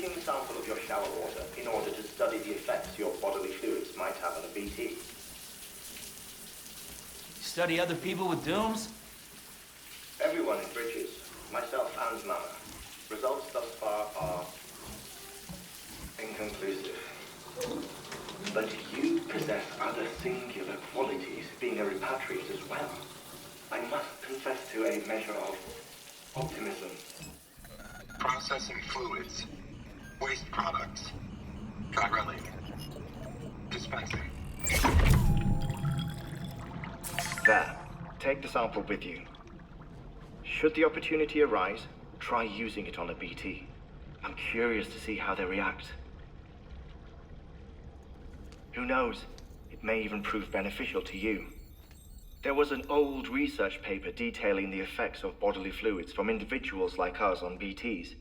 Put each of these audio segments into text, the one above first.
taking a sample of your shower water in order to study the effects your bodily fluids might have on a BT. Study other people with dooms? Everyone in Bridges, myself and Mama. Results thus far are inconclusive. But you possess other singular qualities, being a repatriate as well. I must confess to a measure of optimism. Processing fluids. Waste products. Drilling. Dispensing. There. Take the sample with you. Should the opportunity arise, try using it on a BT. I'm curious to see how they react. Who knows? It may even prove beneficial to you. There was an old research paper detailing the effects of bodily fluids from individuals like us on BTs.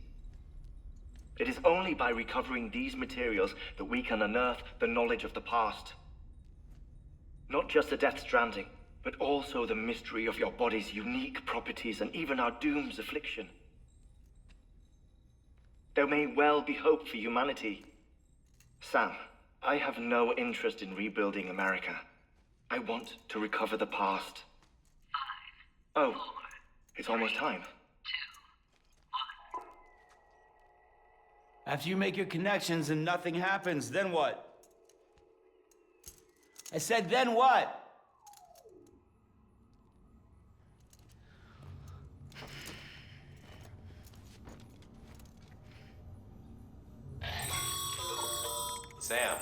It is only by recovering these materials that we can unearth the knowledge of the past. Not just the Death Stranding, but also the mystery of your body's unique properties and even our doom's affliction. There may well be hope for humanity. Sam, I have no interest in rebuilding America. I want to recover the past. 5, 4, it's almost time. 2, 1. After you make your connections and nothing happens, then what? I said, then what? Sam,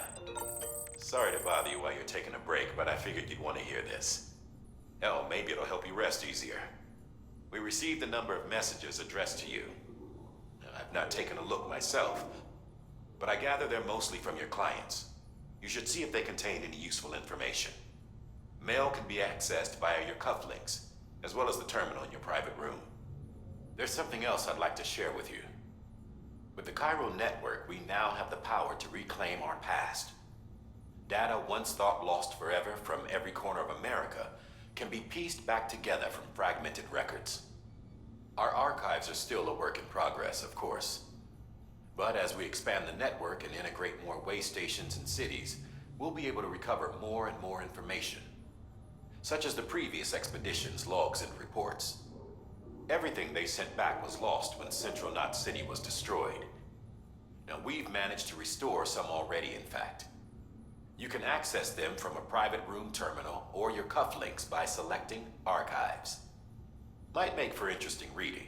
sorry to bother you while you're taking a break, but I figured you'd want to hear this. Hell, maybe it'll help you rest easier. We received a number of messages addressed to you. I've not taken a look myself, but I gather they're mostly from your clients. You should see if they contain any useful information. Mail can be accessed via your cufflinks, as well as the terminal in your private room. There's something else I'd like to share with you. With the Chiral network, we now have the power to reclaim our past. Data once thought lost forever from every corner of America can be pieced back together from fragmented records. Our archives are still a work in progress, of course. But as we expand the network and integrate more way stations and cities, we'll be able to recover more and more information, such as the previous expedition's logs and reports. Everything they sent back was lost when Central Knot City was destroyed. Now, we've managed to restore some already, in fact. You can access them from a private room terminal or your cufflinks by selecting Archives. Might make for interesting reading.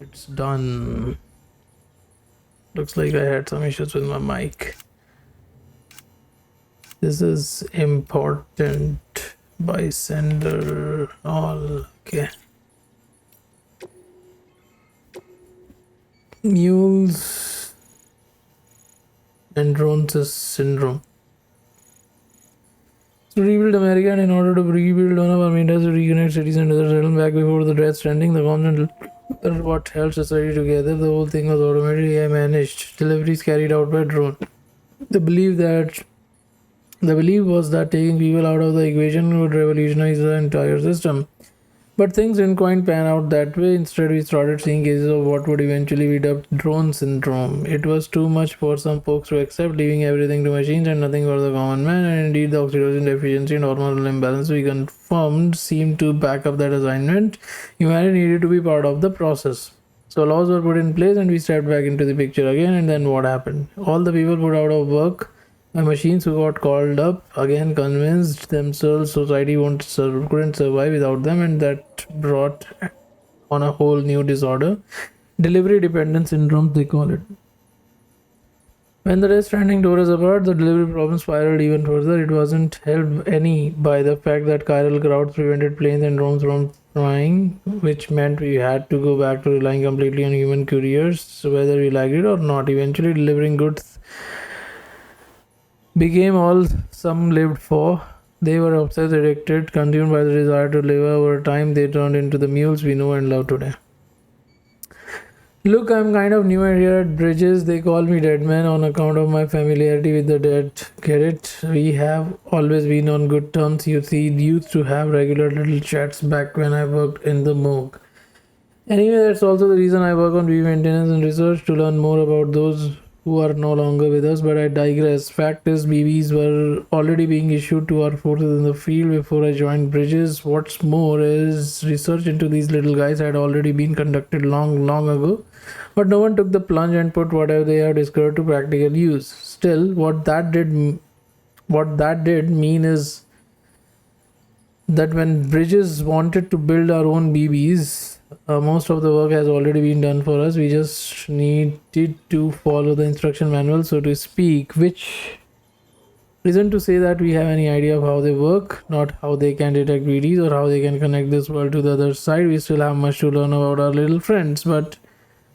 It's done. Looks like I had some issues with my mic. This is important by sender. All okay. Mules and drones syndrome. To rebuild America, and in order to rebuild one of our main tasks to reconnect cities and other realm back before the Death Stranding, the government what held society together. The whole thing was automated, AI managed, deliveries carried out by drone. The belief was that taking people out of the equation would revolutionize the entire system. But things didn't quite pan out that way. Instead, we started seeing cases of what would eventually be dubbed drone syndrome. It was too much for some folks to accept, leaving everything to machines and nothing for the common man. And indeed, the oxytocin deficiency and hormonal imbalance we confirmed seemed to back up that assignment. Humanity needed to be part of the process. So laws were put in place and we stepped back into the picture again. And then what happened? All the people put out of work by machines who got called up again convinced themselves society couldn't survive without them, and that brought on a whole new disorder, delivery dependence syndrome they call it. When the Death Stranding tore us apart, the delivery problem spiraled even further. It wasn't helped any by the fact that chiral crowds prevented planes and drones from flying, which meant we had to go back to relying completely on human couriers, whether we liked it or not. Eventually, delivering goods became all some lived for. They were obsessed, addicted, consumed by the desire to live. Over time, they turned into the mules we know and love today. Look, I'm kind of new here at Bridges. They call me Deadman on account of my familiarity with the dead. Get it? We have always been on good terms. You see, used to have regular little chats back when I worked in the morgue. Anyway, that's also the reason I work on bee maintenance and research, to learn more about those who are no longer with us, but I digress. Fact is, BBs were already being issued to our forces in the field before I joined Bridges. What's more is research into these little guys had already been conducted long ago, but no one took the plunge and put whatever they have discovered to practical use. Still, what that did mean is that when Bridges wanted to build our own BBs, most of the work has already been done for us. We just needed to follow the instruction manual, so to speak, which isn't to say that we have any idea of how they work, not how they can detect BDs or how they can connect this world to the other side. We still have much to learn about our little friends, but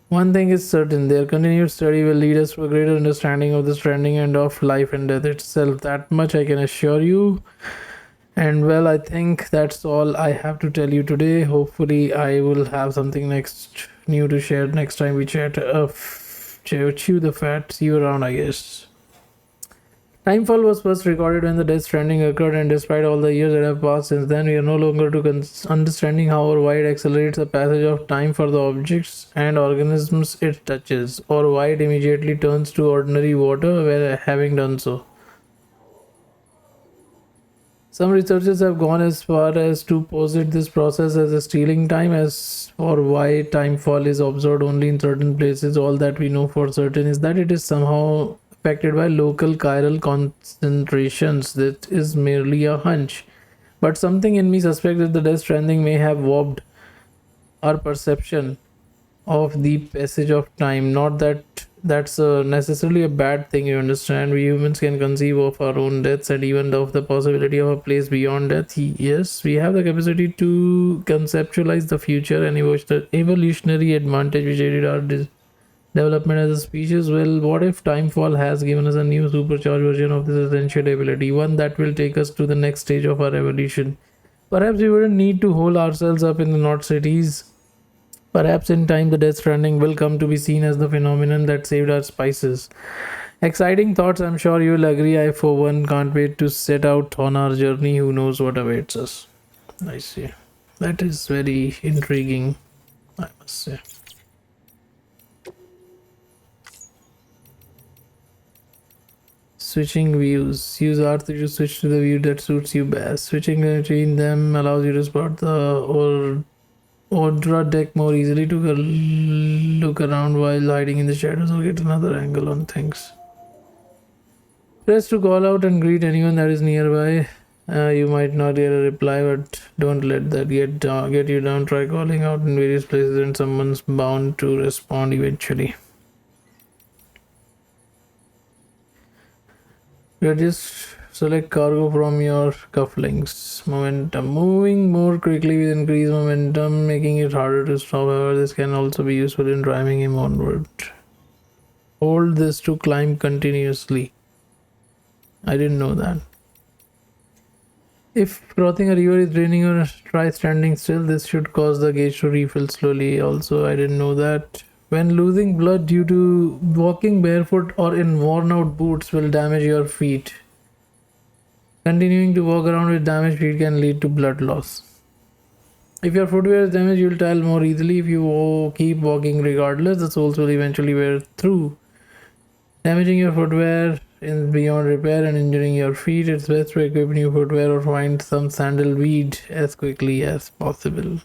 one thing is certain, their continued study will lead us to a greater understanding of the stranding and of life and death itself. That much I can assure you. And well, I think that's all I have to tell you today. Hopefully I will have something new to share next time we chat. Chew the fat. See you around, I guess. Timefall was first recorded when the Death Stranding occurred, and despite all the years that have passed since then, we are no longer understanding how or why it accelerates the passage of time for the objects and organisms it touches, or why it immediately turns to ordinary water where having done so. Some researchers have gone as far as to posit this process as a stealing time. As for why timefall is observed only in certain places, all that we know for certain is that it is somehow affected by local chiral concentrations. That is merely a hunch. But something in me suspects that the Death Stranding may have warped our perception of the passage of time. Not that that's necessarily a bad thing, you understand. We humans can conceive of our own deaths and even of the possibility of a place beyond death. Yes, we have the capacity to conceptualize the future and evolutionary advantage which aided our development as a species. Well, what if timefall has given us a new supercharged version of this essential ability, one that will take us to the next stage of our evolution? Perhaps we wouldn't need to hold ourselves up in the North cities. Perhaps in time the Death Stranding will come to be seen as the phenomenon that saved our spices. Exciting thoughts, I'm sure you'll agree. I for one can't wait to set out on our journey. Who knows what awaits us. I see. That is very intriguing, I must say. Switching views. Use R3 to switch to the view that suits you best. Switching between them allows you to spot the Ordra deck more easily, to look around while hiding in the shadows or get another angle on things. Press to call out and greet anyone that is nearby. You might not get a reply, but don't let that get you down. Try calling out in various places, and someone's bound to respond eventually. Just select cargo from your cufflinks. Momentum. Moving more quickly with increased momentum, making it harder to stop. However, this can also be useful in driving him onward. Hold this to climb continuously. I didn't know that. If crossing a river is draining, or try standing still. This should cause the gauge to refill slowly. Also, I didn't know that. When losing blood due to walking barefoot or in worn out boots will damage your feet. Continuing to walk around with damaged feet can lead to blood loss. If your footwear is damaged, you'll tile more easily. If you keep walking regardless, the soles will eventually wear through. Damaging your footwear is beyond repair and injuring your feet. It's best to equip new footwear or find some sandalweed as quickly as possible.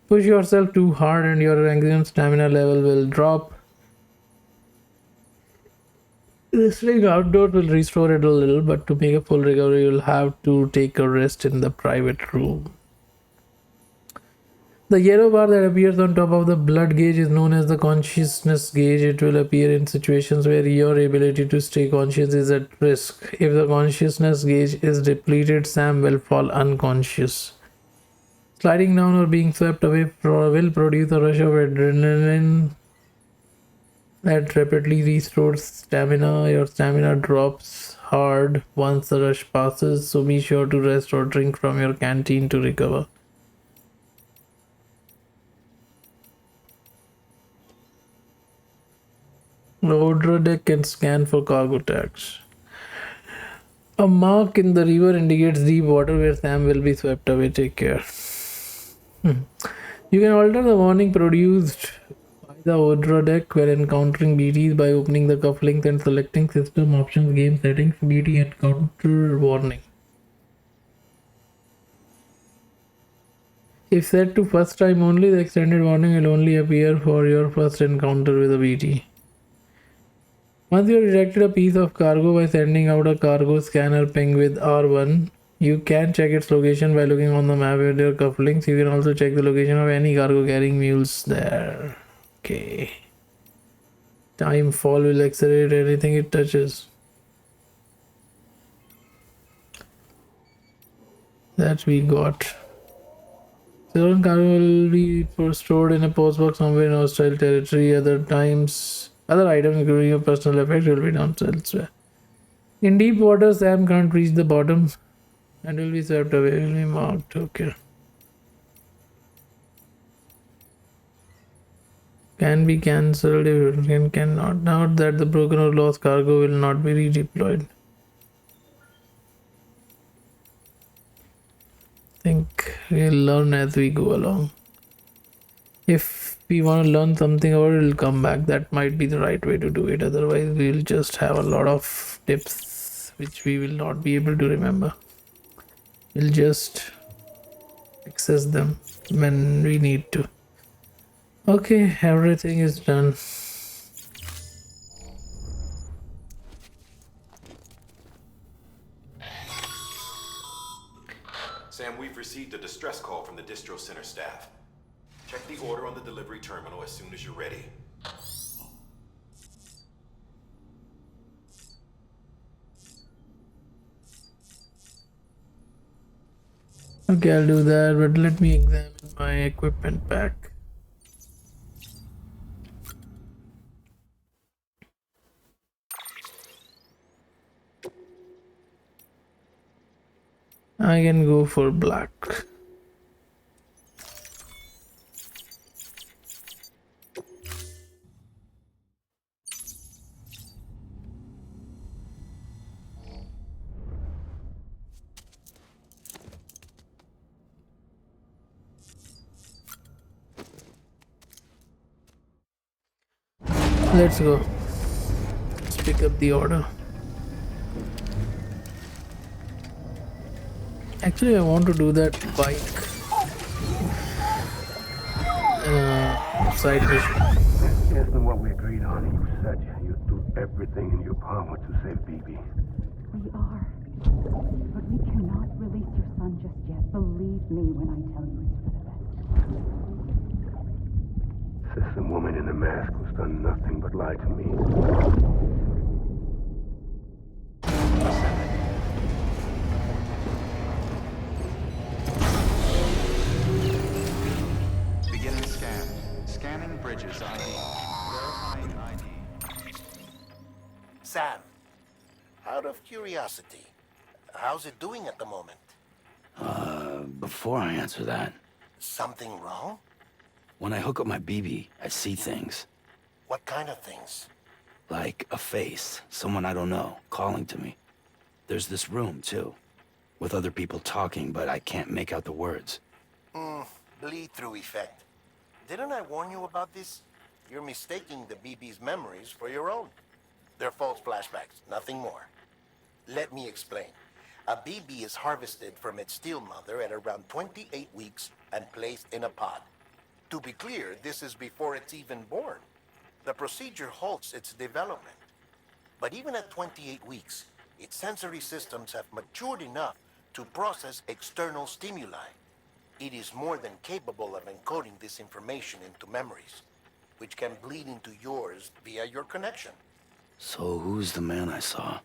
Push yourself too hard and your maximum stamina level will drop. Staying outdoors will restore it a little, but to make a full recovery, you'll have to take a rest in the private room. The yellow bar that appears on top of the blood gauge is known as the consciousness gauge. It will appear in situations where your ability to stay conscious is at risk. If the consciousness gauge is depleted, Sam will fall unconscious. Sliding down or being swept away will produce a rush of adrenaline that rapidly restores stamina. Your stamina drops hard once the rush passes, so be sure to rest or drink from your canteen to recover. The Odra deck can scan for cargo tags. A mark in the river indicates deep water where Sam will be swept away. Take care. You can alter the warning produced by the Odra deck when encountering BTs by opening the cufflinks and selecting system options, game settings, BT encounter warning. If set to first time only, the extended warning will only appear for your first encounter with a BT. Once you have detected a piece of cargo by sending out a cargo scanner ping with R1, you can check its location by looking on the map with your cufflinks. You can also check the location of any cargo carrying mules there. Okay. Time fall will accelerate anything it touches. That we got. Certain cargo will be stored in a postbox somewhere in hostile territory. Other items, including your personal effects, will be dumped elsewhere. In deep water, Sam can't reach the bottom and will be swept away. Will be marked. Okay. Can be cancelled if it cannot. Note that the broken or lost cargo will not be redeployed. Think we'll learn as we go along. If we want to learn something about it, it'll come back. That might be the right way to do it. Otherwise, we'll just have a lot of tips which we will not be able to remember. We'll just access them when we need to. Okay, everything is done. Sam, we've received a distress call from the distro center staff. Check the order on the delivery terminal as soon as you're ready. Okay, I'll do that, but let me examine my equipment pack. I can go for black. Let's go. Let's pick up the order. Actually, I want to do that bike side mission. Isn't what we agreed on. You said you'd do everything in your power to save Bibi. We are, but we cannot release Believe me when I tell you it's for the best. Says the woman in the mask who's done nothing but lie to me. Beginning scan. Scanning bridges ID. Verifying ID. Sam, out of curiosity, how's it doing at the moment? Before I answer that, Something wrong? when I hook up my BB, I see things. What kind of things? Like a face, someone I don't know, calling to me. There's this room, too, with other people talking, but I can't make out the words. Bleed-through effect. Didn't I warn you about this? You're mistaking the BB's memories for your own. They're false flashbacks, nothing more. Let me explain. A BB is harvested from its steel mother at around 28 weeks and placed in a pod. To be clear, this is before it's even born. The procedure halts its development. But even at 28 weeks, its sensory systems have matured enough to process external stimuli. It is more than capable of encoding this information into memories, which can bleed into yours via your connection. So who's the man I saw?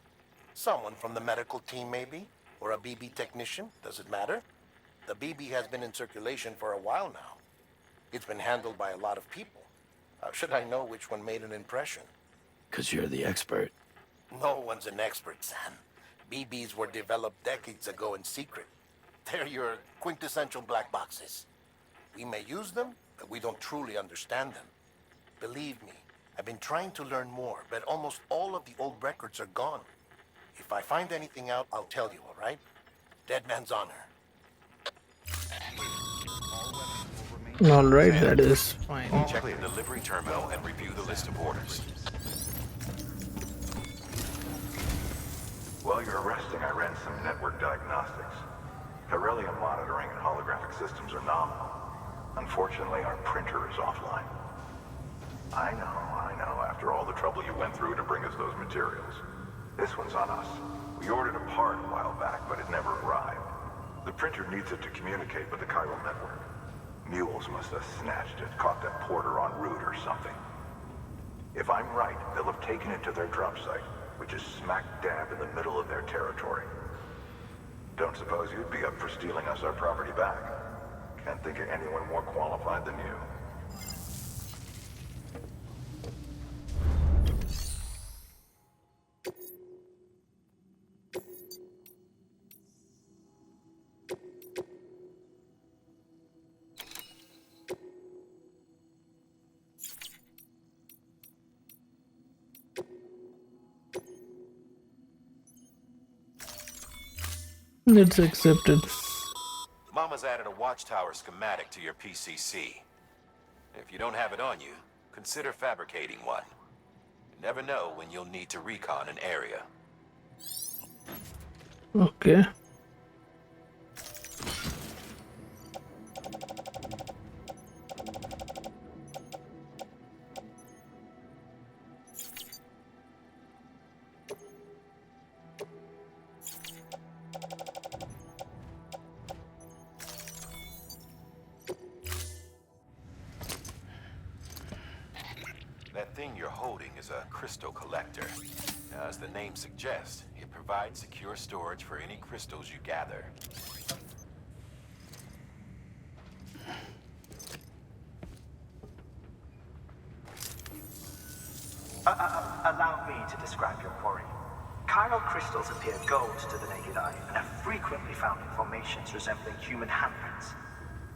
Someone from the medical team, maybe? Or a BB technician? Does it matter? The BB has been in circulation for a while now. It's been handled by a lot of people. How should I know which one made an impression? 'Cause you're the expert. No one's an expert, Sam. BBs were developed decades ago in secret. They're your quintessential black boxes. We may use them, but we don't truly understand them. Believe me, I've been trying to learn more, but almost all of the old records are gone. If I find anything out, I'll tell you, all right? Dead man's honor. Alright, that is fine. Check the delivery terminal and review the list of orders. While you're resting, I ran some network diagnostics. Beryllium monitoring and holographic systems are nominal. Unfortunately, our printer is offline. I know. After all the trouble you went through to bring us those materials. This one's on us. We ordered a part a while back, but it never arrived. The printer needs it to communicate with the chiral network. Mules must have snatched it, caught that porter en route or something. If I'm right, they'll have taken it to their drop site, which is smack dab in the middle of their territory. Don't suppose you'd be up for stealing us our property back? Can't think of anyone more qualified than you. It's accepted. Mama's added a watchtower schematic to your PCC. If you don't have it on you, consider fabricating one. You never know when you'll need to recon an area. Okay. That thing you're holding is a crystal collector. Now, as the name suggests, it provides secure storage for any crystals you gather. Allow me to describe your quarry. Chiral crystals appear gold to the naked eye and are frequently found in formations resembling human handprints.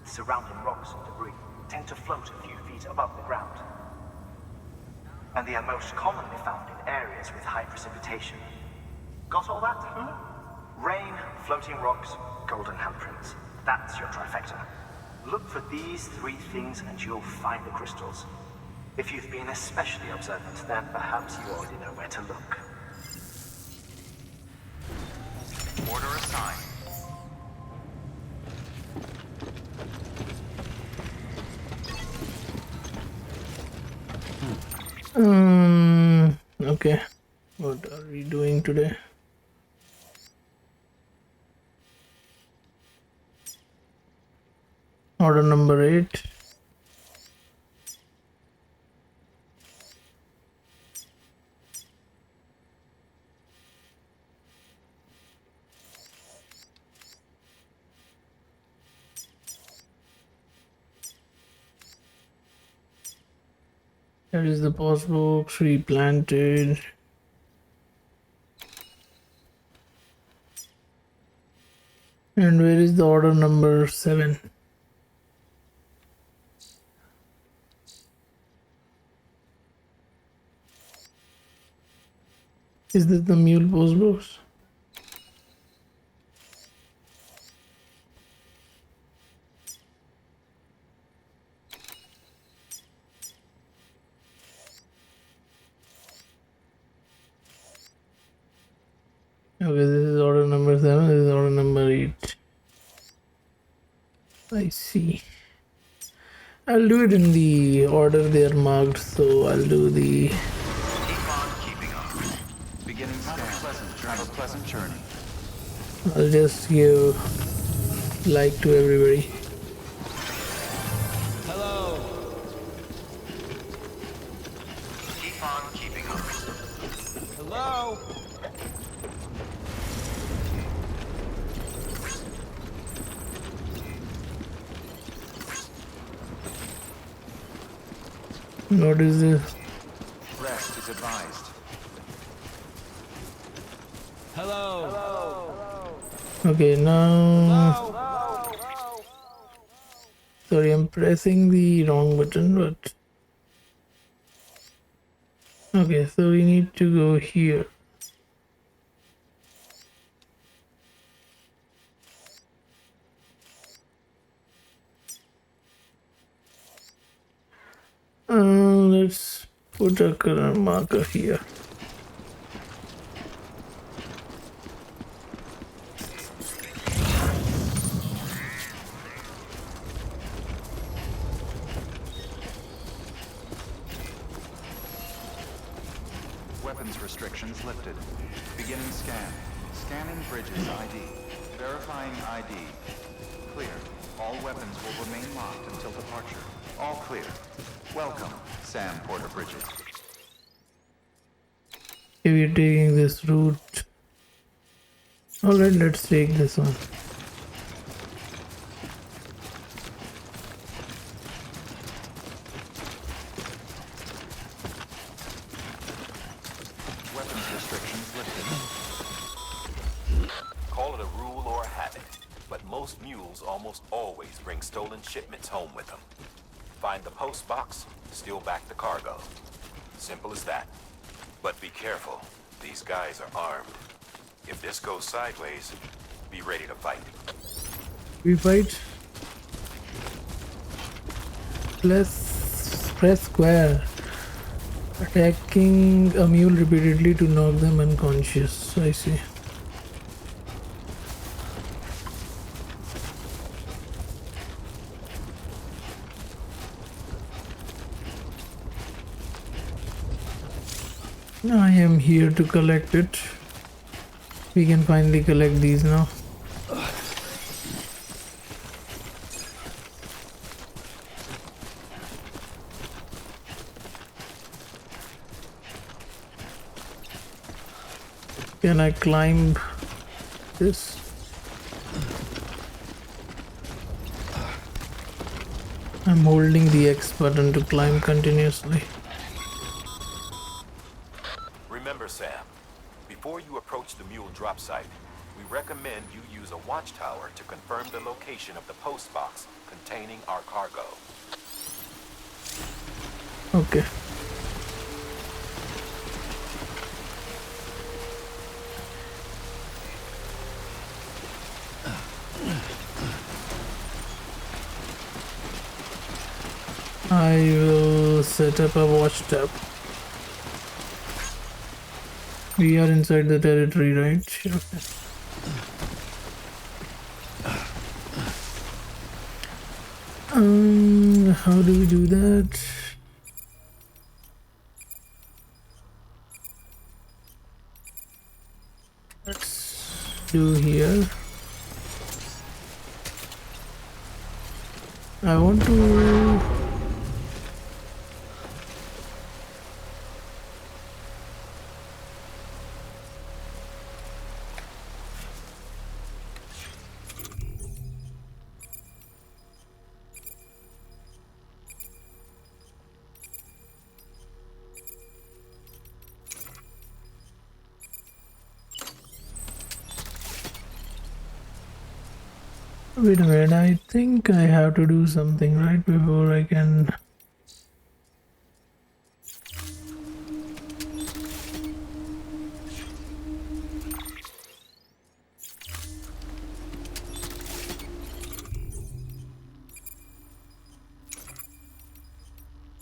Surrounding rocks and debris tend to float a few feet above the ground. And they are most commonly found in areas with high precipitation. Got all that? Rain, floating rocks, golden handprints. That's your trifecta. Look for these three things and you'll find the crystals. If you've been especially observant, then perhaps you already know where to look. Order assigned. Okay. What are we doing today? Order number 8. Here is the post box replanted. And where is the order number 7? Is this the mule post box? Okay, this is order number 7, this is order number 8. I see. I'll do it in the order they are marked, so I'll do the... Keep on keeping on. Beginning scan. Have a pleasant journey. I'll just give like to everybody. Hello. Keep on keeping on. Hello. What is this? Rest is advised. Hello. Okay, now... Sorry, I'm pressing the wrong button, but... Okay, so we need to go here. Let's put a current marker here. Weapons restrictions lifted. Beginning scan. Scanning bridges ID. Verifying ID. Clear. All weapons will remain locked until departure. All clear. Welcome, Sam Porter Bridges. If you're taking this route... Alright, let's take this one. Weapons restrictions lifted. Call it a rule or a habit, but most mules almost always bring stolen shipments home with them. Find the post box, steal back the cargo. Simple as that. But be careful. These guys are armed. If this goes sideways, be ready to fight. We fight. Press square. Attacking a mule repeatedly to knock them unconscious. I see. I am here to collect it. We can finally collect these now. Can I climb this? I'm holding the X button to climb continuously. Remember, Sam, before you approach the mule drop site, we recommend you use a watchtower to confirm the location of the post box containing our cargo. Okay. I will set up a watchtower. We are inside the territory, right? Okay. How do we do that? Let's do here. I want to... Wait a minute, I think I have to do something right before I can...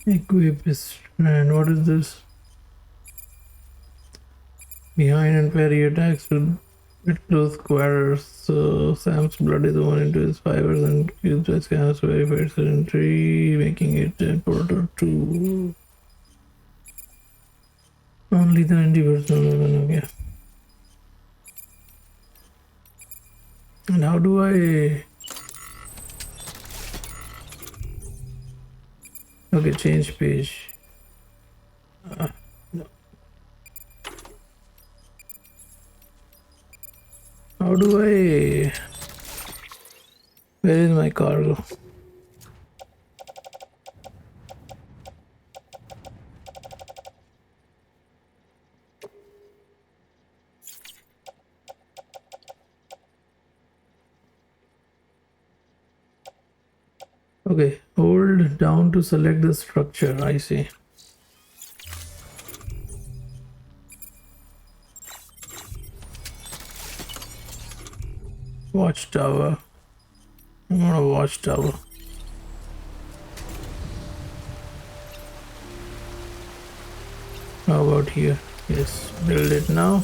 Equip this, and what is this? Behind and parry attacks with close quarters. So Sam's blood is worn into his fibers and used by scanners to verify sedentary, making it important to only the 90%. Okay. And how do I... Okay, change page. No. How do I... Where is my cargo? Okay, hold down to select the structure, I see. Watchtower. I'm gonna watchtower. How about here? Yes, build it now.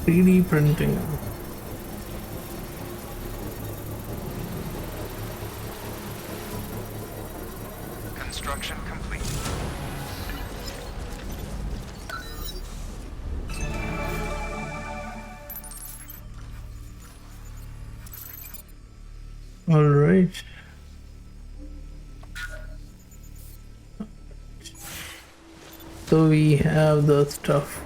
(3D printing). Construction complete. All right. So we have the stuff.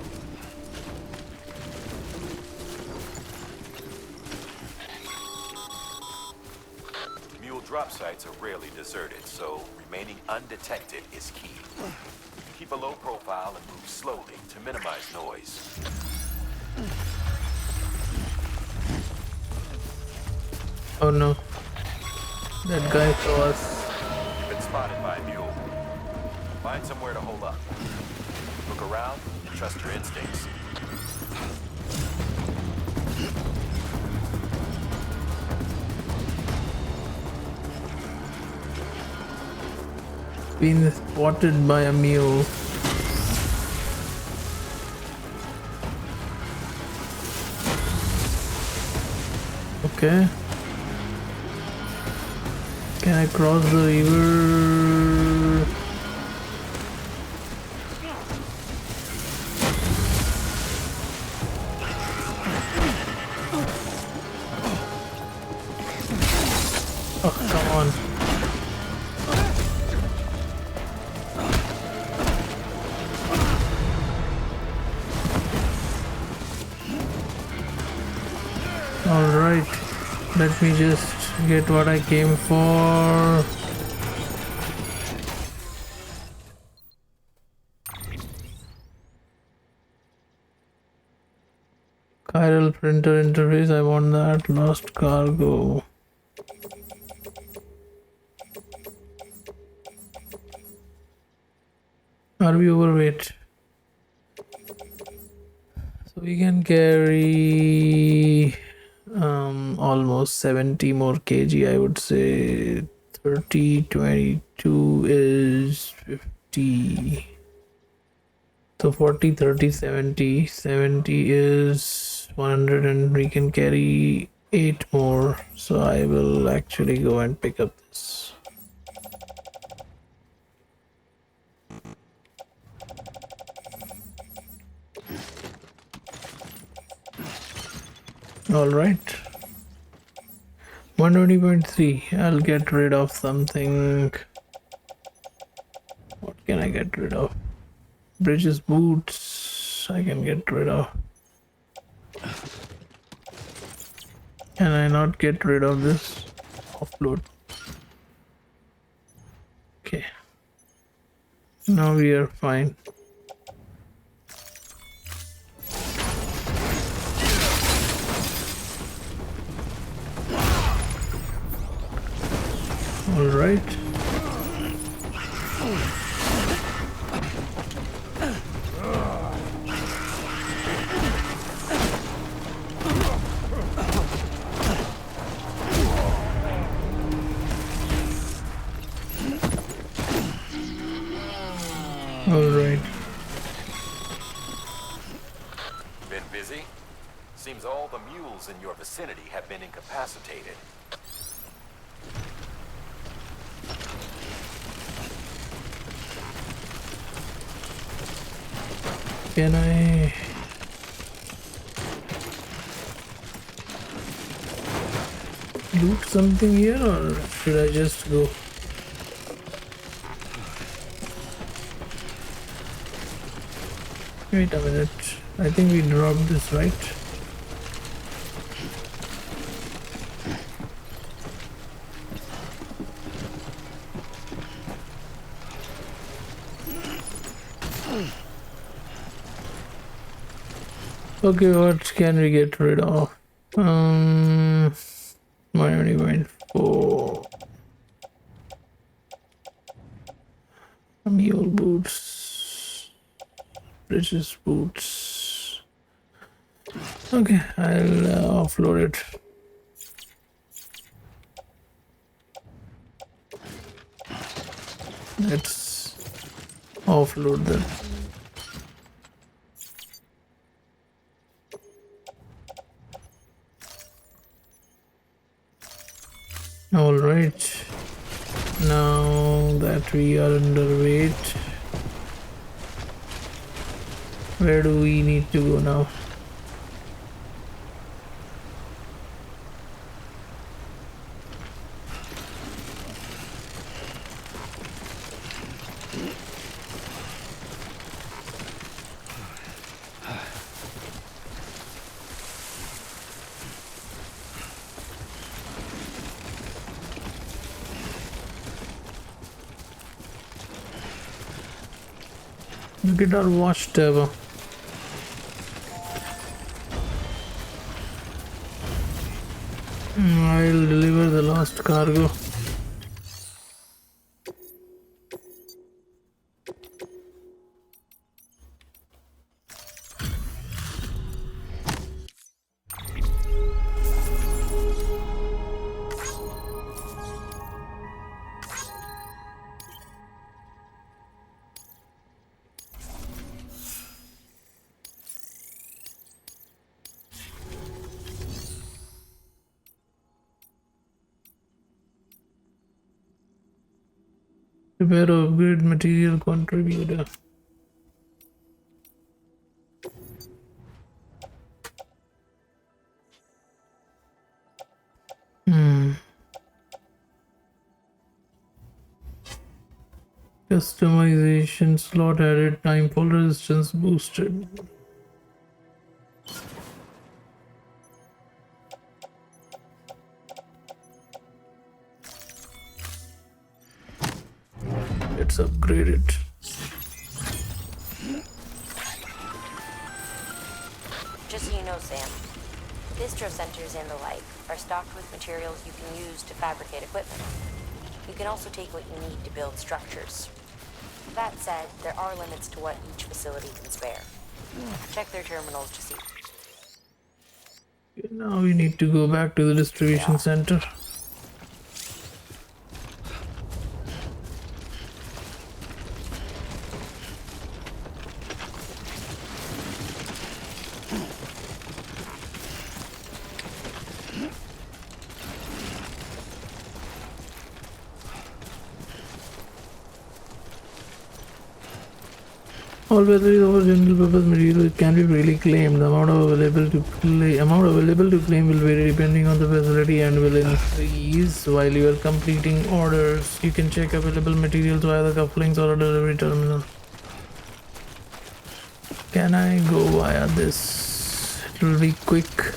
Drop sites are rarely deserted, so remaining undetected is key. Keep a low profile and move slowly to minimize noise. Oh no. That guy saw us. You've been spotted by a mule. Find somewhere to hold up. Look around and trust your instincts. Been spotted by a mule. Okay. Can I cross the river? Oh, come on. Alright, let me just get what I came for. Chiral printer interface, I want that. Lost cargo. Are we overweight? So we can carry almost 70 more kg, I would say. 30, 22 is 50. So 40, 30, 70. 70 is 100 and we can carry 8 more. So I will actually go and pick up this. All right. 120.3. I'll get rid of something. What can I get rid of? Bridges, boots. I can get rid of. Can I not get rid of this? Offload. Okay. Now we are fine. All right. All right. Been busy? Seems all the mules in your vicinity have been incapacitated. Can I loot something here or should I just go? Wait a minute. I think we dropped this, right? Okay, what can we get rid of? 120.4. Mule boots. Bridges boots. Okay, I'll offload it. Let's offload that. All right, now that we are underweight, where do we need to go now? Look at our watchtower. I'll deliver the last cargo. Prepare upgrade material contributor. Customization slot added, time fall resistance boosted. Let's upgrade it. Just so you know, Sam, distro centers and the like are stocked with materials you can use to fabricate equipment. You can also take what you need to build structures. That said, there are limits to what each facility can spare. Check their terminals to see. Now we need to go back to the distribution center. All batteries of a general purpose material it can be freely claimed. The amount available to claim will vary depending on the facility and will increase while you are completing orders. You can check available materials via the cufflinks or a delivery terminal. Can I go via this? It will be quick.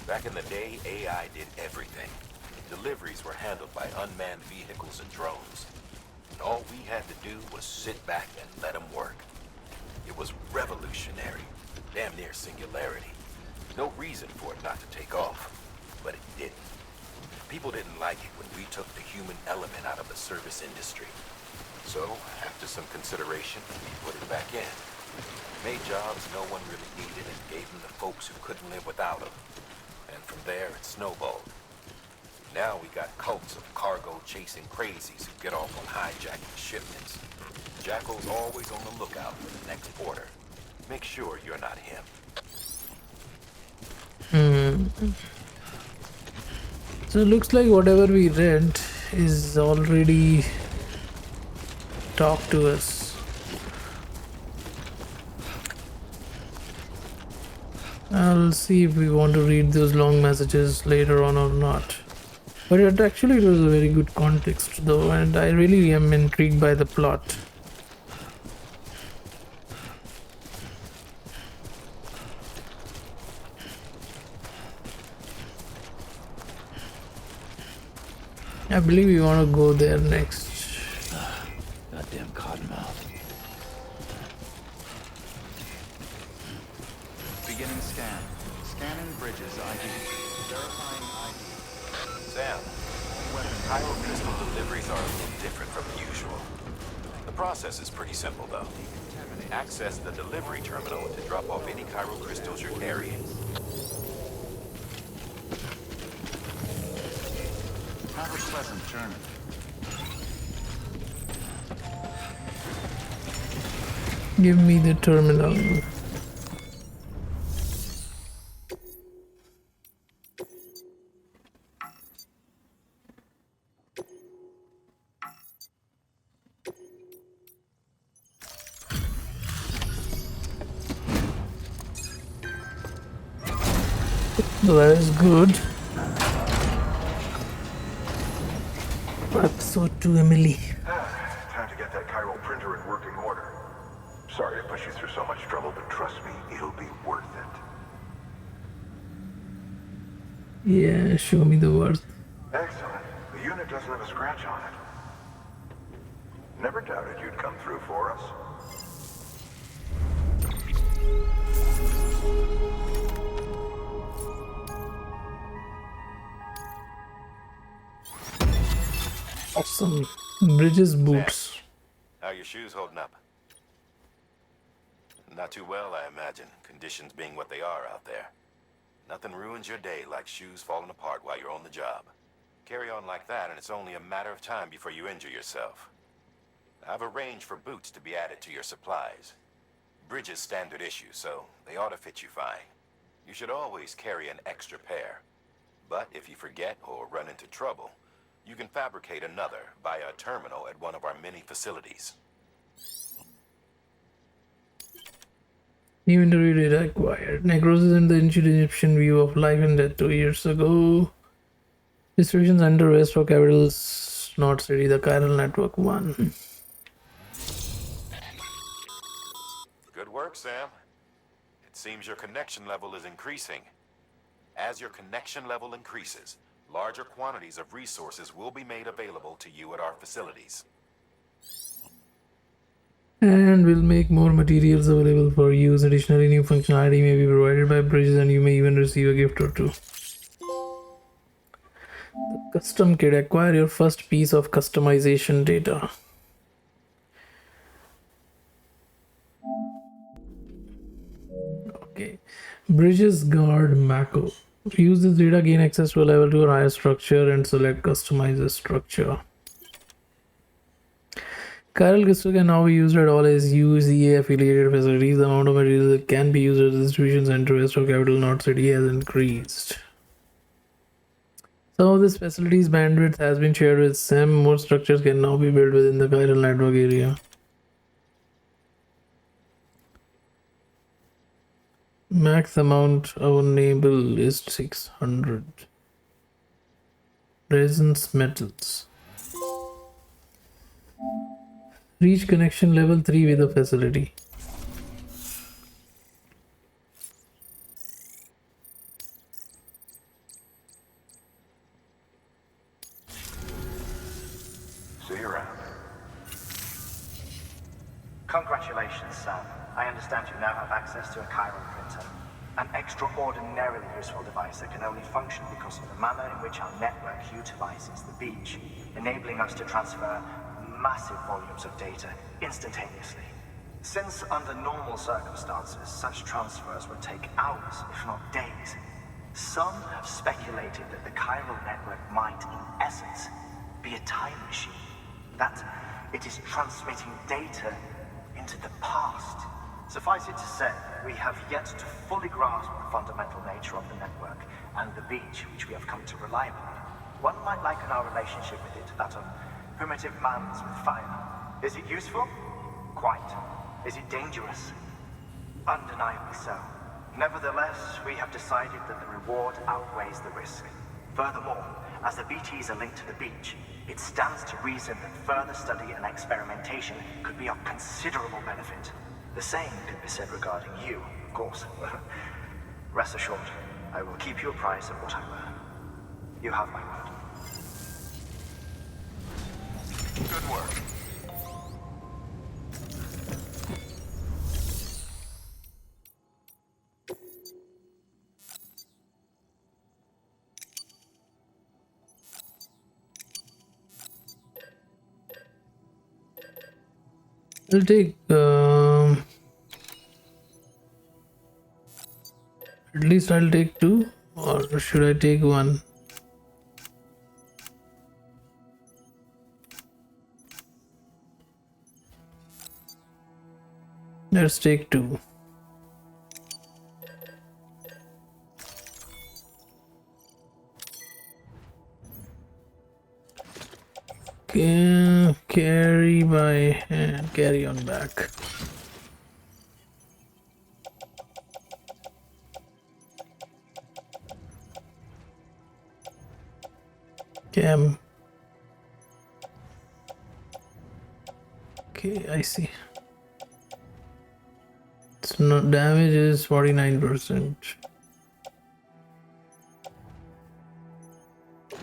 Back in the day, AI did everything. Deliveries were handled by unmanned vehicles and drones. And all we had to do was sit back and let them work. It was revolutionary, damn near singularity. No reason for it not to take off, but it didn't. People didn't like it when we took the human element out of the service industry. So, after some consideration, we put it back in. Made jobs no one really needed and gave them to folks who couldn't live without them. And from there, it snowballed. Now we got cults of cargo-chasing crazies who get off on hijacking shipments. Jackal's always on the lookout for the next order. Make sure you're not him. So it looks like whatever we read is already talked to us. I'll see if we want to read those long messages later on or not. But it actually was a very good context though, and I really am intrigued by the plot. I believe we want to go there next. Goddamn cottonmouth. Beginning scan. Scanning bridges ID. Verifying ID. Sam, Cairo crystal deliveries are a little different from usual. The process is pretty simple though. Access the delivery terminal to drop off any Cairo crystals you're carrying. Have a pleasant journey. Give me the terminal. That is good. Episode 2, Amelie. Time to get that chiral printer in working order. Sorry to push you through so much trouble, but trust me, it'll be worth it. Yeah, show me the worth. Excellent. The unit doesn't have a scratch on it. Never doubted you'd come through for us. Awesome. Bridges boots. How are your shoes holding up? Not too well, I imagine. Conditions being what they are out there. Nothing ruins your day like shoes falling apart while you're on the job. Carry on like that and it's only a matter of time before you injure yourself. I've arranged for boots to be added to your supplies. Bridges standard issue, so they ought to fit you fine. You should always carry an extra pair. But if you forget or run into trouble, you can fabricate another via a terminal at one of our many facilities. New interview data acquired. Necrosis in the ancient Egyptian view of life and death 2 years ago. Distribution center west for capitals, North City, the chiral network 1. Good work, Sam. It seems your connection level is increasing. As your connection level increases, larger quantities of resources will be made available to you at our facilities. And will make more materials available for use. Additionally, new functionality may be provided by Bridges and you may even receive a gift or two. The custom kit. Acquire your first piece of customization data. Okay. Bridges guard Mako. Use this data, gain access to a level 2 or higher structure and select customize the structure. Chiral crystal can now be used at all SUCA affiliated facilities. The amount of material that can be used at the distribution center west of capital North City has increased. Some of this facility's bandwidth has been shared with SEM. More structures can now be built within the chiral network area. Max amount available is 600. Resins metals. Reach connection level 3 with the facility. See you around. Congratulations, Sam. I understand you now have access to a chiral printer. An extraordinarily useful device that can only function because of the manner in which our network utilizes the beach, enabling us to transfer massive volumes of data instantaneously. Since under normal circumstances, such transfers would take hours, if not days, some have speculated that the chiral network might, in essence, be a time machine. That it is transmitting data into the past. Suffice it to say, we have yet to fully grasp the fundamental nature of the network and the beach which we have come to rely upon. One might liken our relationship with it to that of primitive mans with fire. Is it useful? Quite. Is it dangerous? Undeniably so. Nevertheless, we have decided that the reward outweighs the risk. Furthermore, as the BTs are linked to the beach, it stands to reason that further study and experimentation could be of considerable benefit. The same can be said regarding you, of course. Rest assured, I will keep you apprised of what I learn. You have my word. Good work. I'll take at least I'll take 2, or should I take 1? Let's take 2. Carry by hand, carry on back. Cam. Okay, I see. It's not, damage is 49%.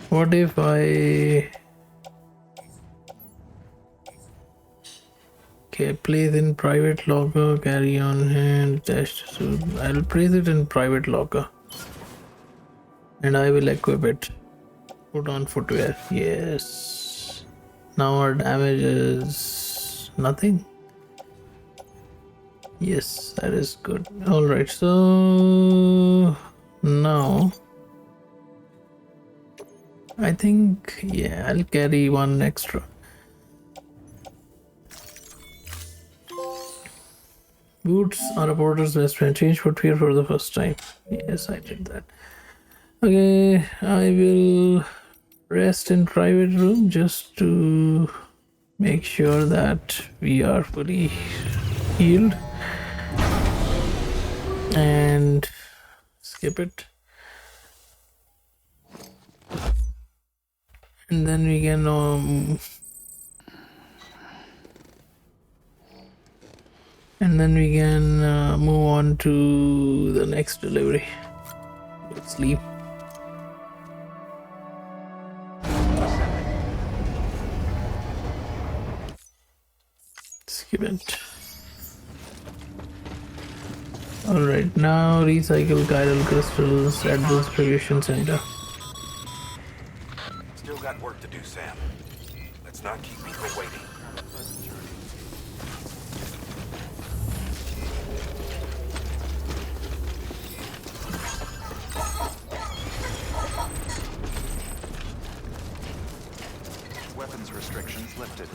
What if I place in private locker, carry on hand, attached. So I'll place it in private locker and I will equip it. Put on footwear. Yes. Now our damage is nothing. Yes, that is good. Alright, so now I think, yeah, I'll carry 1 extra. Boots are a porter's best friend. Change footwear for the first time. Yes, I did that. Okay, I will rest in private room just to make sure that we are fully healed. And skip it. And then we can move on to the next delivery. Let's leave. Skip it. Alright, now recycle chiral crystals at the distribution center. Still got work to do, Sam. Let's not keep people waiting. Weapons restrictions lifted.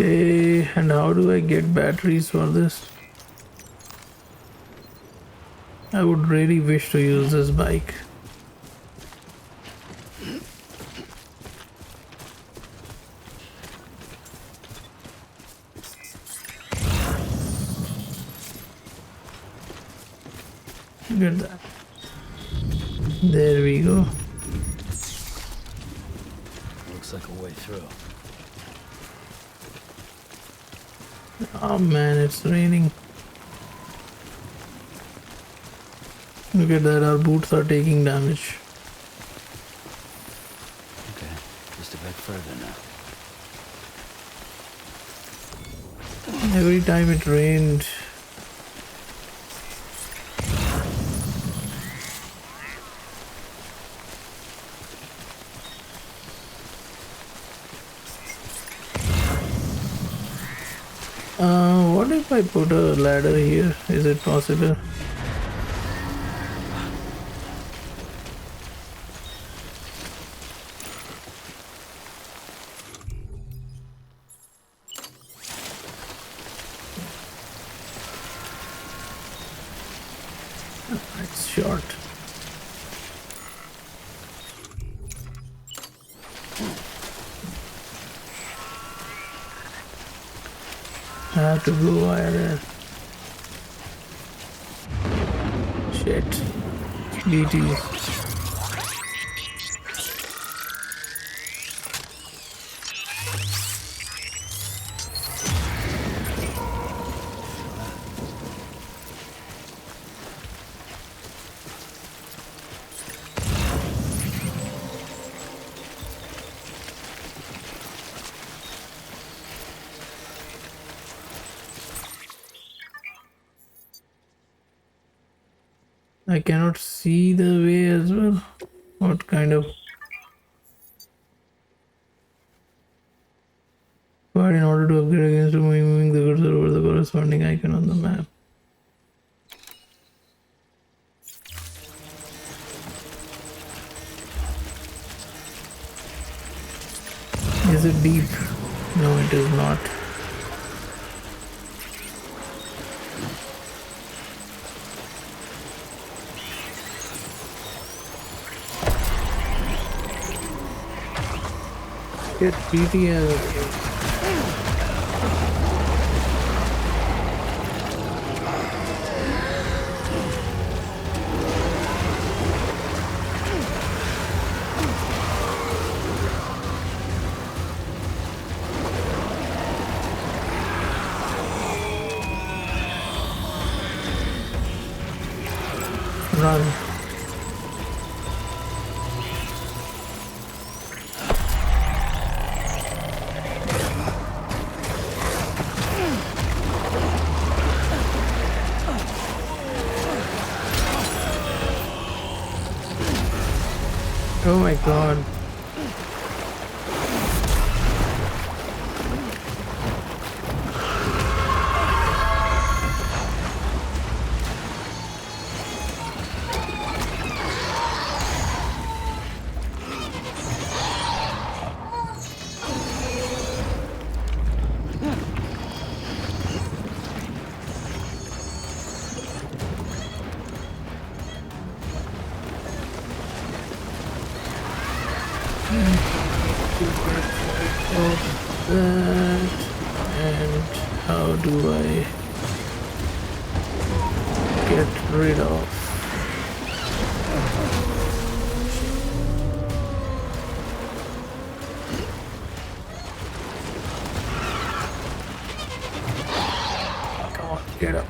Okay, and how do I get batteries for this? I would really wish to use this bike. Look at that. There we go. Looks like a way through. Oh man, it's raining. Look at that, our boots are taking damage. Okay, just a bit further now. Every time it rained. What if I put a ladder here? Is it possible? It's short. I have to go via there. Shit. BT. I cannot see the way as well. What kind of... But in order to upgrade against moving the cursor over the corresponding icon on the map. Is it deep? No, it is not. Get BTL. Run. Oh my god. That, and how do I get rid of? Come on, get up.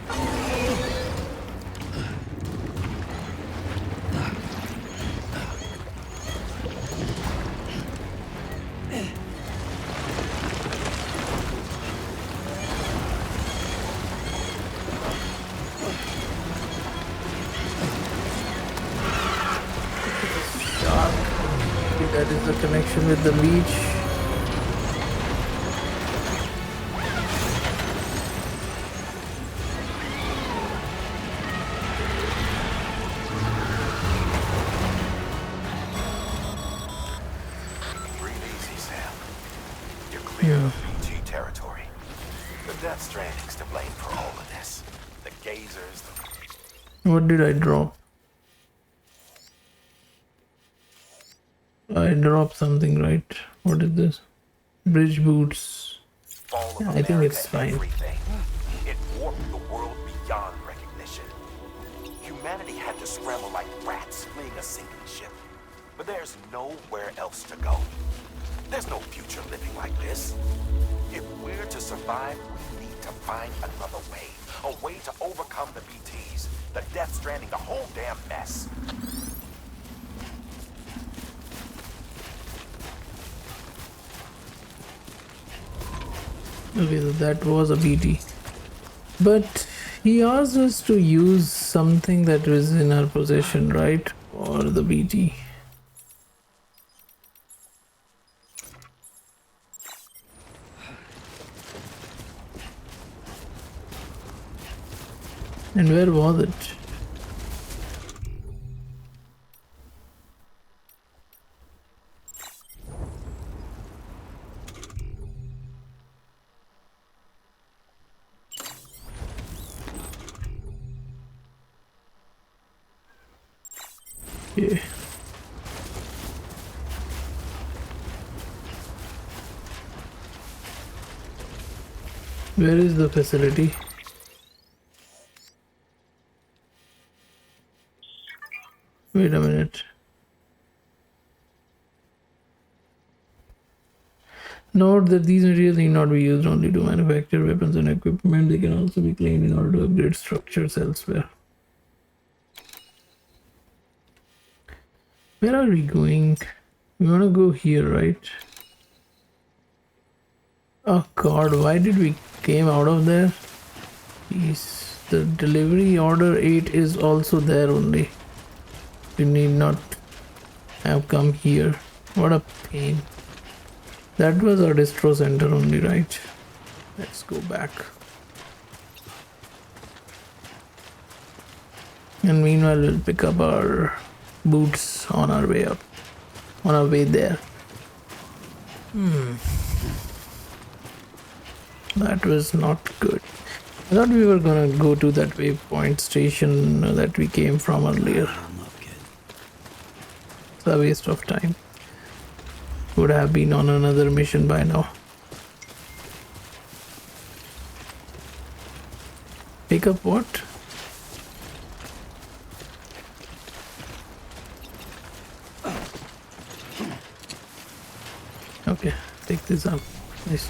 That is the connection with the leech. Breathe easy, Sam. You're clear of BT territory. Death Stranding's to blame for all of this. The gazers, What did I drop? I dropped something, right? What is this? Bridge boots. Yeah, I think it's fine. everything. It warped the world beyond recognition. Humanity had to scramble like rats fleeing a sinking ship. But there's nowhere else to go. There's no future living like this. If we're to survive, we need to find another way. A way to overcome the BTs, the Death Stranding, the whole damn mess. Okay, so that was a BT. But he asked us to use something that was in our possession, right? Or the BT. And where was it? Yeah. Where is the facility? Wait a minute. Note that these materials need not be used only to manufacture weapons and equipment. They can also be claimed in order to upgrade structures elsewhere. Where are we going? We want to go here, right? Oh god, why did we came out of there? Jeez, the delivery order 8 is also there only. We need not have come here. What a pain. That was our distro center only, right? Let's go back. And meanwhile we'll pick up our boots on our way up. On our way there. That was not good. I thought we were gonna go to that waypoint station that we came from earlier. It's a waste of time. Would have been on another mission by now. Pick up what? Okay, take this up. Nice.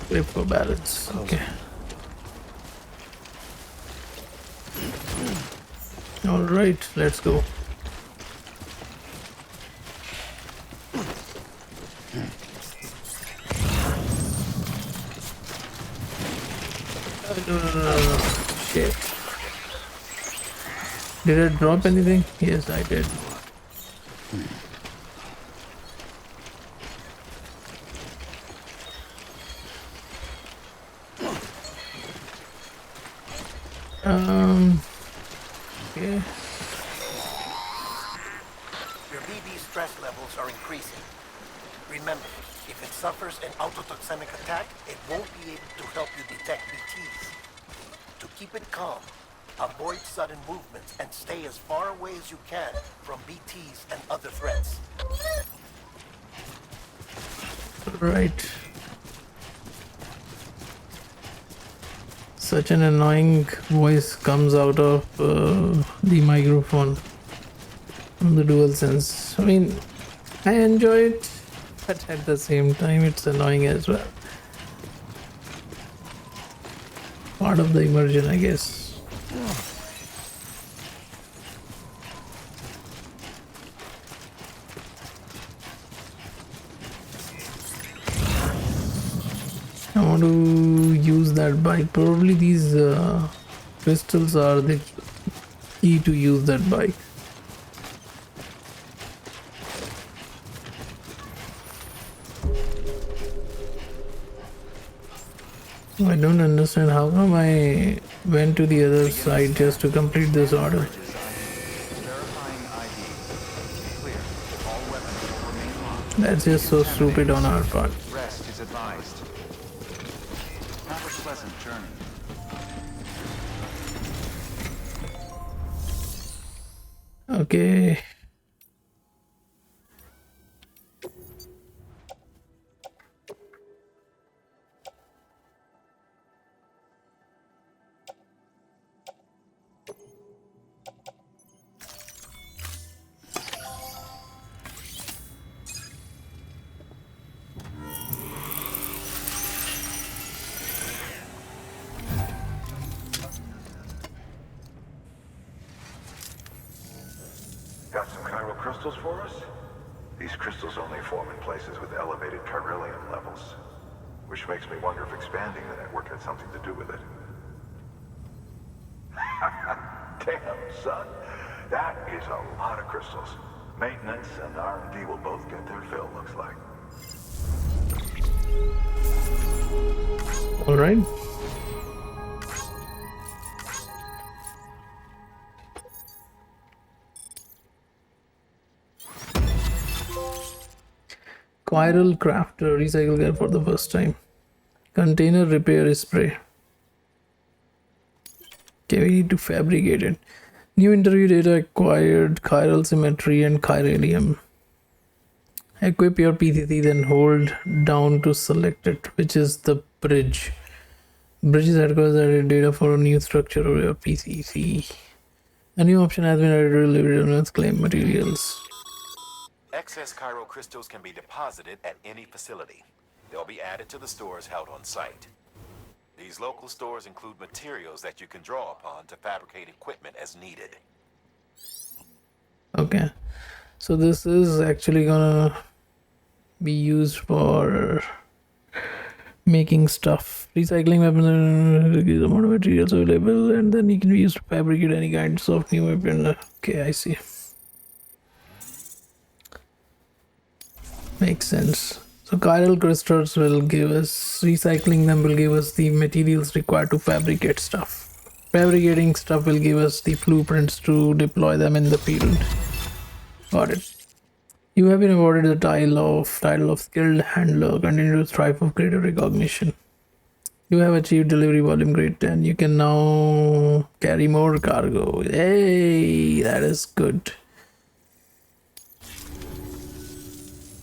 Grip for balance. Okay. All right, let's go. No. Shit. Did I drop anything? Yes, I did. Okay. Your BB stress levels are increasing. Remember, if it suffers an autotoxemic attack, it won't be able to help you detect BTs. To keep it calm, avoid sudden movements and stay as far away as you can from BTs and other threats. Right. Such an annoying voice comes out of the microphone from the DualSense. I mean, I enjoy it, but at the same time it's annoying as well. Part of the immersion, I guess. I want to use that bike. Probably these crystals are the key to use that bike. I don't understand how come I went to the other side just to complete this order. Verifying ID. Clear. All weapons will remain locked. That's just so stupid on our part. Rest is advised. Have a pleasant journey. Okay. Got some chiral crystals for us? These crystals only form in places with elevated chiralium levels, which makes me wonder if expanding the network had something to do with it. Damn, son. That is a lot of crystals. Maintenance and R&D will both get their fill, looks like. All right. Chiral crafter, recycle gear for the first time. Container repair spray. Okay, we need to fabricate it. New interview data acquired chiral symmetry and chiralium. Equip your PCC, then hold down to select it, which is the bridge. Bridges that goes added data for a new structure of your PCC. A new option has been added to deliver claim materials. Excess chiral crystals can be deposited at any facility. They'll be added to the stores held on site. These local stores include materials that you can draw upon to fabricate equipment as needed. Okay, so this is actually gonna be used for making stuff. Recycling weapons, the amount of materials available, and then it can be used to fabricate any kinds of new weapon. Okay, I see. Makes sense. So chiral crystals will give us, recycling them will give us the materials required to fabricate stuff. Fabricating stuff will give us the blueprints to deploy them in the field. Got it. You have been awarded the title of skilled handler. Continue to strive for greater recognition. You have achieved delivery volume grade 10. You can now carry more cargo. Hey, that is good.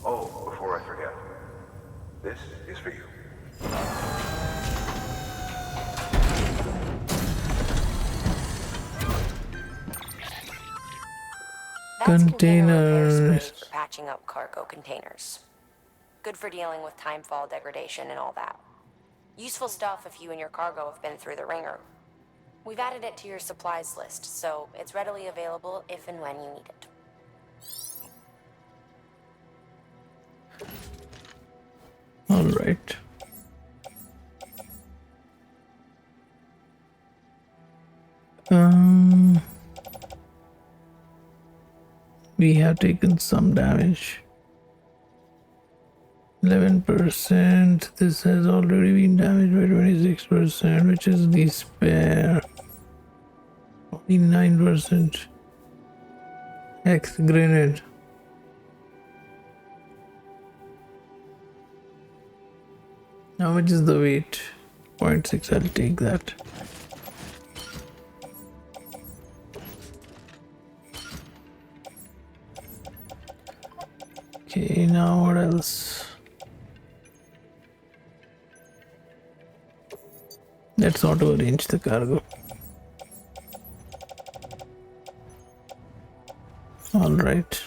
Oh, before I forget, this is for you. Containers. For patching up cargo containers. Good for dealing with timefall degradation and all that. Useful stuff if you and your cargo have been through the ringer. We've added it to your supplies list, so it's readily available if and when you need it. All right. We have taken some damage. 11%. This has already been damaged by 26%, which is the spare. 49%. X grenade. How much is the weight? 0.6. I'll take that. Okay, now what else? Let's auto arrange the cargo. All right.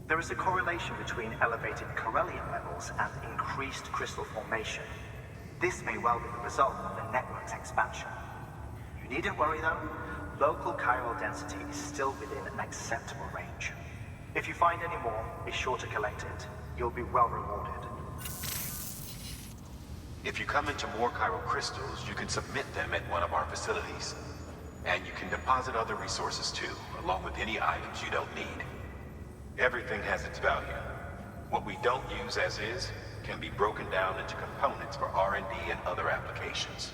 There is a correlation between elevated chiralium levels and increased crystal formation. This may well be the result of the network's expansion. You needn't worry though. Local chiral density is still within an acceptable range. If you find any more, be sure to collect it. You'll be well rewarded. If you come into more chiral crystals, you can submit them at one of our facilities. And you can deposit other resources too, along with any items you don't need. Everything has its value. What we don't use as is can be broken down into components for R&D and other applications.